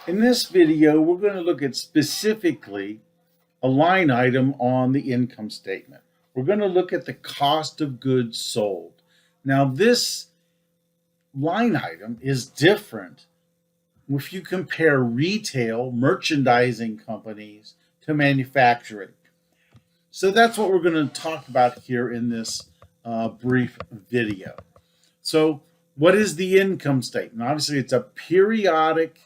In this video, we're going to look at specifically a line item on the income statement. We're going to look at the cost of goods sold. Now, this line item is different if you compare retail merchandising companies to manufacturing. So that's what we're going to talk about here in this brief video. So what is the income statement? Obviously, it's a periodic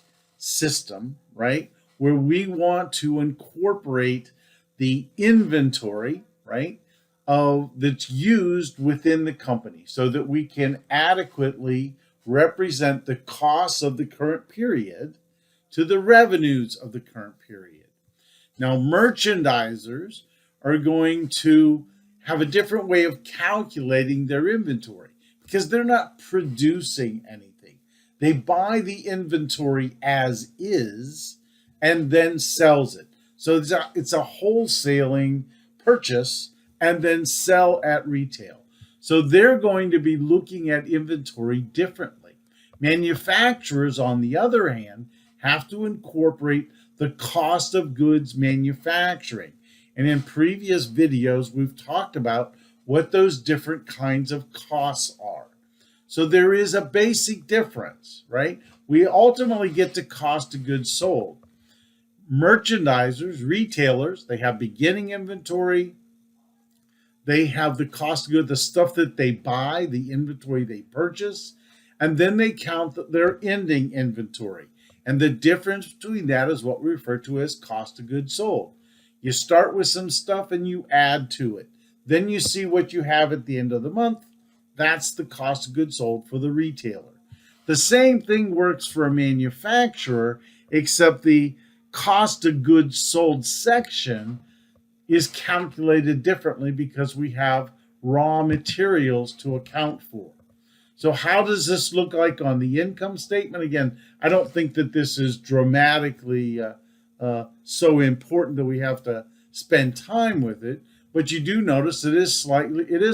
system, right, where we want to incorporate the inventory, right, that's used within the company so that we can adequately represent the costs of the current period to the revenues of the current period. Now, merchandisers are going to have a different way of calculating their inventory because they're not producing anything. They buy the inventory as is and then sells it. So it's a wholesaling purchase and then sell at retail. So they're going to be looking at inventory differently. Manufacturers, on the other hand, have to incorporate the cost of goods manufacturing. And in previous videos, we've talked about what those different kinds of costs are. So there is a basic difference, right? We ultimately get to cost of goods sold. Merchandisers, retailers, they have beginning inventory. They have the cost of goods, the stuff that they buy, the inventory they purchase, and then they count their ending inventory. And the difference between that is what we refer to as cost of goods sold. You start with some stuff and you add to it. Then you see what you have at the end of the month. That's the cost of goods sold for the retailer. The same thing works for a manufacturer, except the cost of goods sold section is calculated differently because we have raw materials to account for. So how does this look like on the income statement? Again, I don't think that this is dramatically so important that we have to spend time with it, but you do notice it is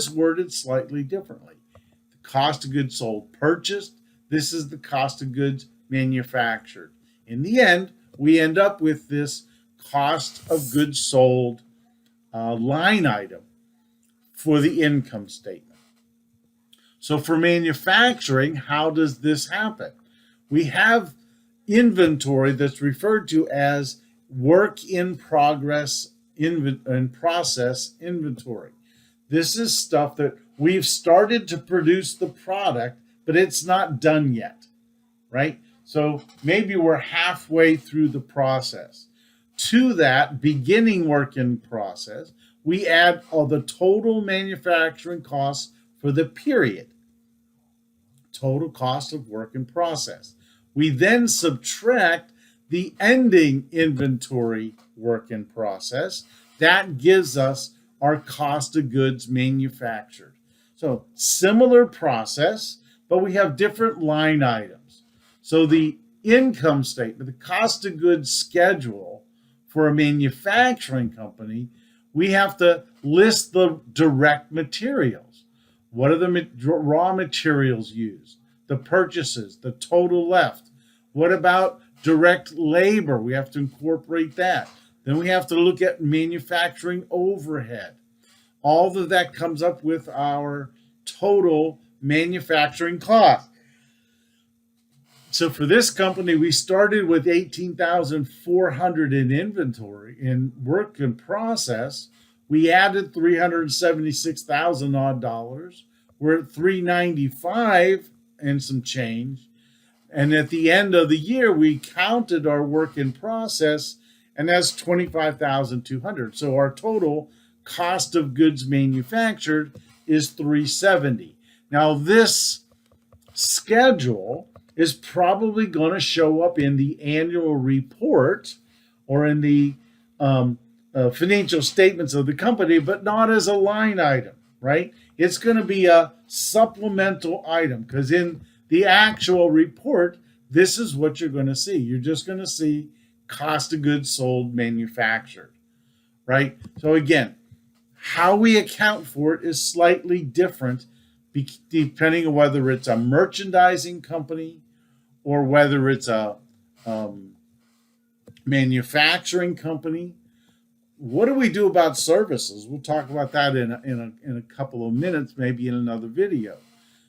worded slightly differently. The cost of goods sold purchased, this is the cost of goods manufactured. In the end, we end up with this cost of goods sold line item for the income statement. So for manufacturing, how does this happen? We have inventory that's referred to as work in progress and process inventory. This is stuff that we've started to produce the product, but it's not done yet, right? So maybe we're halfway through the process. To that beginning work in process, we add all the total manufacturing costs for the period. Total cost of work in process. We then subtract the ending inventory work in process. That gives us our cost of goods manufactured. So similar process, but we have different line items. So the income statement, the cost of goods schedule for a manufacturing company, we have to list the direct materials. What are the raw materials used? The purchases, the total left. What about direct labor? We have to incorporate that. Then we have to look at manufacturing overhead. All of that comes up with our total manufacturing cost. So for this company, we started with $18,400 in inventory in work in process. We added $376,000 odd dollars. We're at $395 and some change. And at the end of the year, we counted our work in process, and that's $25,200. So our total cost of goods manufactured is $370. Now this schedule is probably going to show up in the annual report or in the financial statements of the company, but not as a line item, right? It's going to be a supplemental item because in the actual report, this is what you're going to see. You're just going to see cost of goods sold manufactured, right? So again, how we account for it is slightly different depending on whether it's a merchandising company or whether it's a Manufacturing company. What do we do about services? We'll talk about that in a couple of minutes, maybe in another video.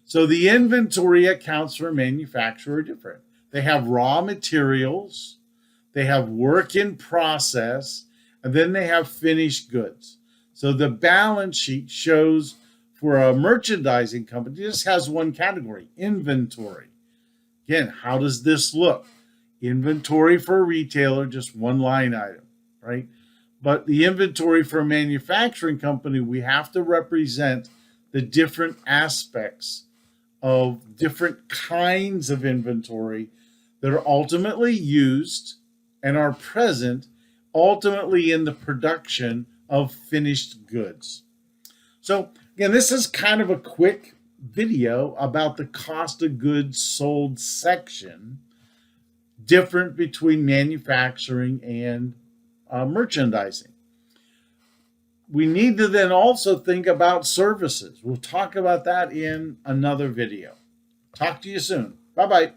So the inventory accounts for manufacturer are different. They have raw materials, they have work in process, and then they have finished goods. So the balance sheet shows for a merchandising company, just has one category, inventory. Again, how does this look? Inventory for a retailer, just one line item, right? But the inventory for a manufacturing company, we have to represent the different aspects of different kinds of inventory that are ultimately used and are present ultimately in the production of finished goods. So again, this is kind of a quick video about the cost of goods sold section, different between manufacturing and merchandising. We need to then also think about services. We'll talk about that in another video. Talk to you soon. Bye-bye.